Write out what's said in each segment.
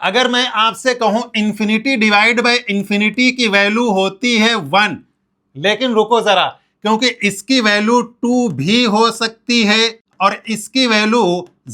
अगर मैं आपसे कहूं इंफिनिटी डिवाइड बाय इंफिनिटी की वैल्यू होती है 1, लेकिन रुको जरा, क्योंकि इसकी वैल्यू 2 भी हो सकती है और इसकी वैल्यू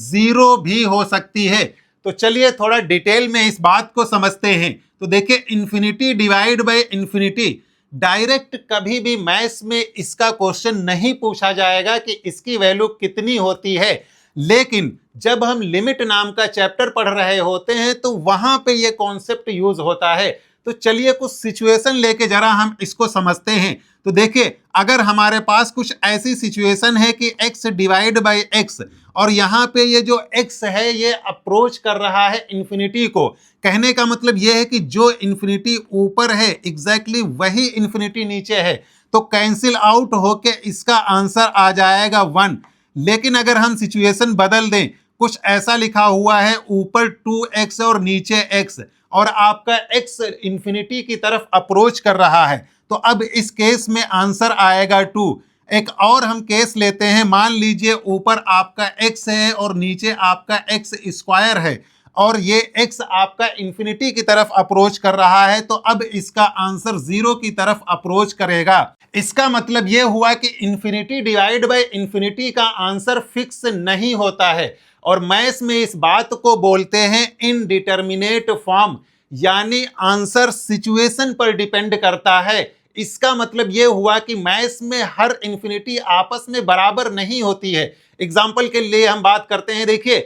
0 भी हो सकती है। तो चलिए थोड़ा डिटेल में इस बात को समझते हैं। तो देखिए, infinity divide by infinity direct कभी भी मैथ्स में इसका क्वेश्चन नहीं पूछा जाएगा कि इसकी वैल्यू कितनी होती है, लेकिन जब हम लिमिट नाम का चैप्टर पढ़ रहे होते हैं तो वहां पे ये कॉन्सेप्ट यूज होता है। तो चलिए कुछ सिचुएशन लेके जरा हम इसको समझते हैं। तो देखिए, अगर हमारे पास कुछ ऐसी सिचुएशन है कि x डिवाइड बाय x और यहाँ पे ये जो x है ये अप्रोच कर रहा है इंफिनिटी को, कहने का मतलब ये है कि जो इंफिनिटी ऊपर है एग्जैक्टली वही इंफिनिटी नीचे है, तो कैंसिल आउट होके इसका आंसर आ जाएगा 1। लेकिन अगर हम सिचुएशन बदल दें, कुछ ऐसा लिखा हुआ है ऊपर 2x और नीचे x और आपका x इंफिनिटी की तरफ अप्रोच कर रहा है, तो अब इस केस में आंसर आएगा 2। एक और हम केस लेते हैं, मान लीजिए ऊपर आपका x है और नीचे आपका x स्क्वायर है और ये x आपका इंफिनिटी की तरफ अप्रोच कर रहा है, तो अब इसका आंसर 0 की तरफ अप्रोच करेगा। इसका मतलब यह हुआ कि इंफिनिटी डिवाइड बाय इंफिनिटी का आंसर फिक्स नहीं होता है और मैथ्स में इस बात को बोलते हैं इनडिटर्मिनेट फॉर्म, यानी आंसर सिचुएशन पर डिपेंड करता है। इसका मतलब यह हुआ कि मैथ्स में हर इंफिनिटी आपस में बराबर नहीं होती है। एग्जाम्पल के लिए हम बात करते हैं, देखिए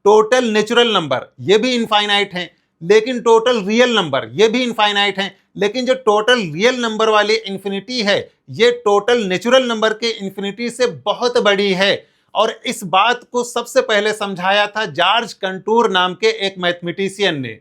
टोटल नेचुरल नंबर ये भी इनफाइनाइट हैं, लेकिन टोटल रियल नंबर ये भी इनफाइनाइट हैं, लेकिन जो टोटल रियल नंबर वाली इंफिनिटी है ये टोटल नेचुरल नंबर के इंफिनिटी से बहुत बड़ी है। और इस बात को सबसे पहले समझाया था जॉर्ज कंटूर नाम के एक मैथमेटिशियन ने।